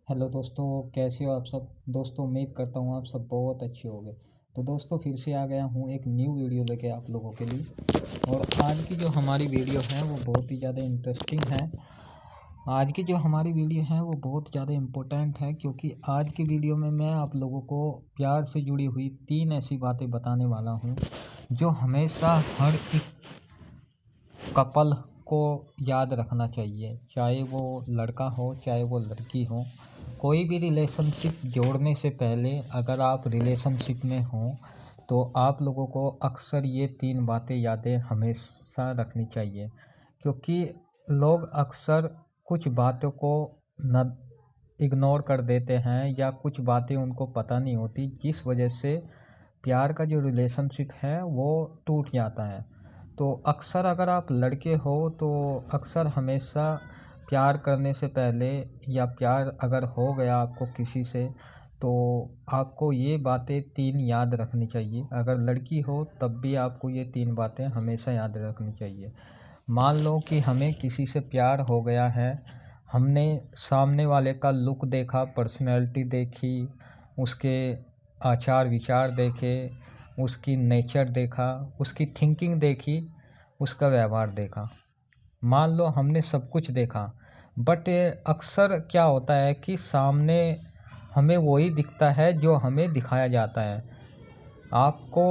Hello दोस्तों, कैसे हो आप सब। दोस्तों उम्मीद करता हूँ आप सब बहुत अच्छे होंगे। तो दोस्तों फिर से आ गया हूँ एक न्यू वीडियो लेके आप लोगों के लिए। और आज की जो हमारी वीडियो है वो बहुत ही ज़्यादा इंटरेस्टिंग है। आज की जो हमारी वीडियो है वो बहुत ज़्यादा इम्पोर्टेंट है, क्योंकि आज की वीडियो में मैं आप लोगों को प्यार से जुड़ी हुई 3 ऐसी बातें बताने वाला हूँ जो हमेशा हर एक कपल को याद रखना चाहिए, चाहे वो लड़का हो चाहे वो लड़की हो। कोई भी रिलेशनशिप जोड़ने से पहले अगर आप रिलेशनशिप में हो तो आप लोगों को अक्सर ये 3 बातें यादें हमेशा रखनी चाहिए, क्योंकि लोग अक्सर कुछ बातों को न इग्नोर कर देते हैं या कुछ बातें उनको पता नहीं होती, जिस वजह से प्यार का जो रिलेशनशिप है वो टूट जाता है। तो अक्सर अगर आप लड़के हो तो अक्सर हमेशा प्यार करने से पहले या प्यार अगर हो गया आपको किसी से तो आपको ये बातें 3 याद रखनी चाहिए। अगर लड़की हो तब भी आपको ये 3 बातें हमेशा याद रखनी चाहिए। मान लो कि हमें किसी से प्यार हो गया है, हमने सामने वाले का लुक देखा, पर्सनैलिटी देखी, उसके आचार विचार देखे, उसकी नेचर देखा, उसकी थिंकिंग देखी, उसका व्यवहार देखा। मान लो हमने सब कुछ देखा, बट अक्सर क्या होता है कि सामने हमें वही दिखता है जो हमें दिखाया जाता है। आपको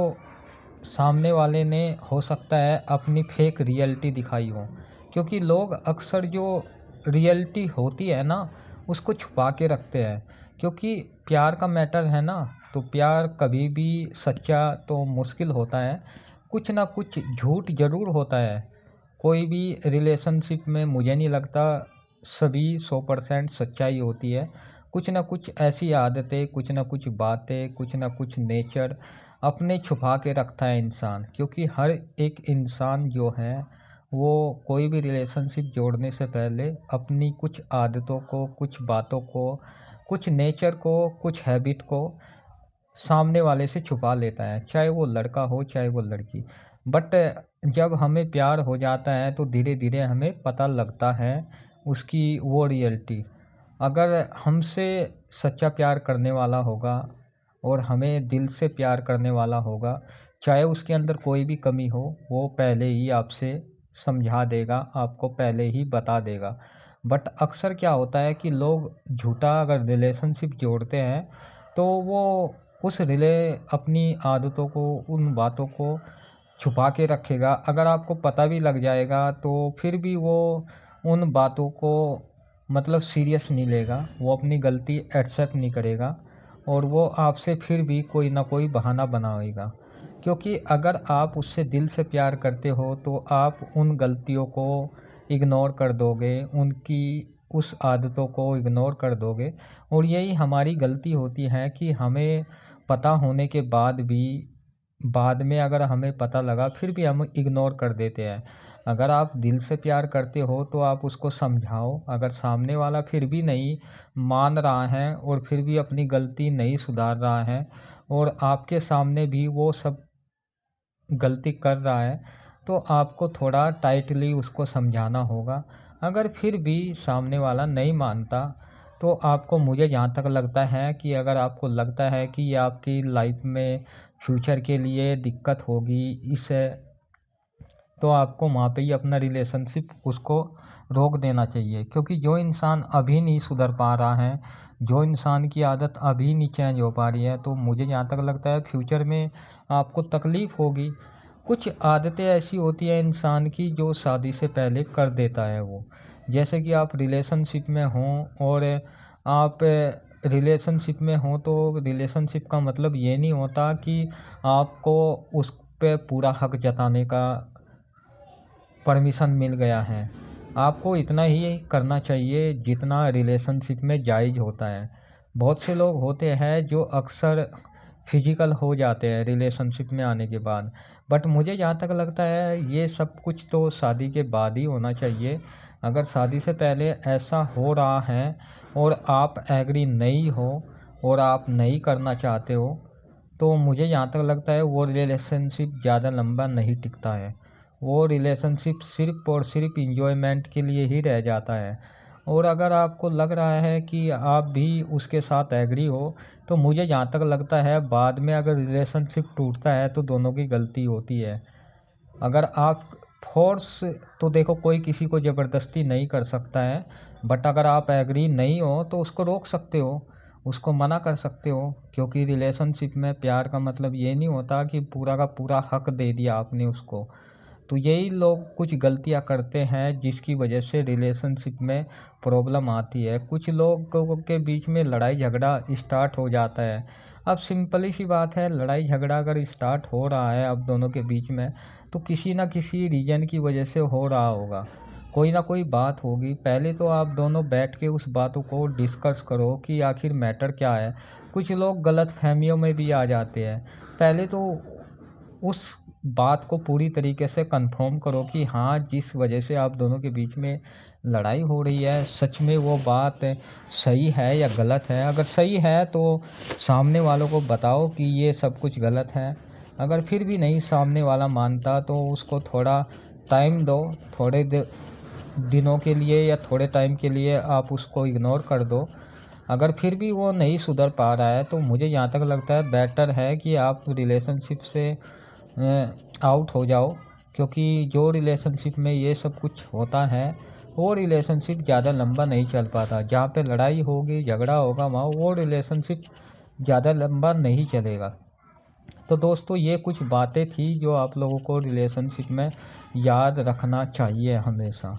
सामने वाले ने हो सकता है अपनी फेक रियलिटी दिखाई हो, क्योंकि लोग अक्सर जो रियलिटी होती है ना उसको छुपा के रखते हैं। क्योंकि प्यार का मैटर है ना, तो प्यार कभी भी सच्चा तो मुश्किल होता है, कुछ ना कुछ झूठ ज़रूर होता है। कोई भी रिलेशनशिप में मुझे नहीं लगता सभी 100% सच्चाई होती है। कुछ ना कुछ ऐसी आदतें, कुछ ना कुछ बातें, कुछ ना कुछ नेचर अपने छुपा के रखता है इंसान। क्योंकि हर एक इंसान जो है वो कोई भी रिलेशनशिप जोड़ने से पहले अपनी कुछ आदतों को, कुछ बातों को, कुछ नेचर को, कुछ हैबिट को सामने वाले से छुपा लेता है, चाहे वो लड़का हो चाहे वो लड़की। बट जब हमें प्यार हो जाता है तो धीरे धीरे हमें पता लगता है उसकी वो रियलिटी। अगर हमसे सच्चा प्यार करने वाला होगा और हमें दिल से प्यार करने वाला होगा, चाहे उसके अंदर कोई भी कमी हो वो पहले ही आपसे समझा देगा, आपको पहले ही बता देगा। बट अक्सर क्या होता है कि लोग झूठा अगर रिलेशनशिप जोड़ते हैं तो वो उस रिले अपनी आदतों को, उन बातों को छुपा के रखेगा। अगर आपको पता भी लग जाएगा तो फिर भी वो उन बातों को मतलब सीरियस नहीं लेगा, वो अपनी गलती एक्सेप्ट नहीं करेगा और वो आपसे फिर भी कोई ना कोई बहाना बनाएगा। क्योंकि अगर आप उससे दिल से प्यार करते हो तो आप उन गलतियों को इग्नोर कर दोगे, उनकी उस आदतों को इग्नोर कर दोगे। और यही हमारी गलती होती है कि हमें पता होने के बाद भी बाद में अगर हमें पता लगा फिर भी हम इग्नोर कर देते हैं। अगर आप दिल से प्यार करते हो तो आप उसको समझाओ। अगर सामने वाला फिर भी नहीं मान रहा है और फिर भी अपनी गलती नहीं सुधार रहा है और आपके सामने भी वो सब गलती कर रहा है, तो आपको थोड़ा टाइटली उसको समझाना होगा। अगर फिर भी सामने वाला नहीं मानता तो आपको, मुझे जहाँ तक लगता है कि अगर आपको लगता है कि ये आपकी लाइफ में फ्यूचर के लिए दिक्कत होगी इससे, तो आपको वहाँ पे ही अपना रिलेशनशिप उसको रोक देना चाहिए। क्योंकि जो इंसान अभी नहीं सुधर पा रहा है, जो इंसान की आदत अभी नहीं चेंज हो पा रही है, तो मुझे जहाँ तक लगता है फ्यूचर में आपको तकलीफ़ होगी। कुछ आदतें ऐसी होती हैं इंसान की जो शादी से पहले कर देता है वो। जैसे कि आप रिलेशनशिप में हों और आप रिलेशनशिप में हों तो रिलेशनशिप का मतलब ये नहीं होता कि आपको उस पे पूरा हक जताने का परमिशन मिल गया है। आपको इतना ही करना चाहिए जितना रिलेशनशिप में जायज़ होता है। बहुत से लोग होते हैं जो अक्सर फिजिकल हो जाते हैं रिलेशनशिप में आने के बाद। बट मुझे जहाँ तक लगता है ये सब कुछ तो शादी के बाद ही होना चाहिए। अगर शादी से पहले ऐसा हो रहा है और आप एग्री नहीं हो और आप नहीं करना चाहते हो, तो मुझे जहाँ तक लगता है वो रिलेशनशिप ज़्यादा लंबा नहीं टिकता है। वो रिलेशनशिप सिर्फ़ और सिर्फ़ इंजॉयमेंट के लिए ही रह जाता है। और अगर आपको लग रहा है कि आप भी उसके साथ एग्री हो, तो मुझे जहाँ तक लगता है बाद में अगर रिलेशनशिप टूटता है तो दोनों की गलती होती है। अगर आप फोर्स, तो देखो कोई किसी को ज़बरदस्ती नहीं कर सकता है, बट अगर आप एग्री नहीं हो तो उसको रोक सकते हो, उसको मना कर सकते हो। क्योंकि रिलेशनशिप में प्यार का मतलब ये नहीं होता कि पूरा का पूरा हक दे दिया आपने उसको। तो यही लोग कुछ गलतियां करते हैं जिसकी वजह से रिलेशनशिप में प्रॉब्लम आती है। कुछ लोगों के बीच में लड़ाई झगड़ा स्टार्ट हो जाता है। अब सिंपली सी बात है, लड़ाई झगड़ा अगर स्टार्ट हो रहा है अब दोनों के बीच में, तो किसी ना किसी रीज़न की वजह से हो रहा होगा, कोई ना कोई बात होगी। पहले तो आप दोनों बैठ के उस बातों को डिस्कस करो कि आखिर मैटर क्या है। कुछ लोग गलत फहमियों में भी आ जाते हैं। पहले तो उस बात को पूरी तरीके से कंफर्म करो कि हाँ, जिस वजह से आप दोनों के बीच में लड़ाई हो रही है, सच में वो बात सही है या गलत है। अगर सही है तो सामने वालों को बताओ कि ये सब कुछ गलत है। अगर फिर भी नहीं सामने वाला मानता तो उसको थोड़ा टाइम दो, थोड़े दिनों के लिए या थोड़े टाइम के लिए आप उसको इग्नोर कर दो। अगर फिर भी वो नहीं सुधर पा रहा है तो मुझे यहाँ तक लगता है बेटर है कि आप रिलेशनशिप से आउट हो जाओ। क्योंकि जो रिलेशनशिप में ये सब कुछ होता है वो रिलेशनशिप ज़्यादा लंबा नहीं चल पाता। जहाँ पे लड़ाई होगी, झगड़ा होगा, वहाँ वो रिलेशनशिप ज़्यादा लंबा नहीं चलेगा। तो दोस्तों, ये कुछ बातें थी जो आप लोगों को रिलेशनशिप में याद रखना चाहिए हमेशा।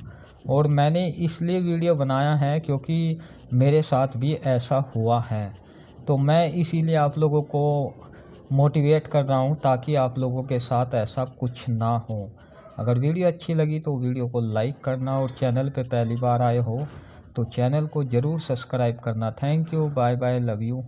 और मैंने इसलिए वीडियो बनाया है क्योंकि मेरे साथ भी ऐसा हुआ है। तो मैं इसीलिए आप लोगों को मोटिवेट कर रहा हूँ ताकि आप लोगों के साथ ऐसा कुछ ना हो। अगर वीडियो अच्छी लगी तो वीडियो को लाइक करना, और चैनल पे पहली बार आए हो तो चैनल को ज़रूर सब्सक्राइब करना। Thank you, bye bye, love you.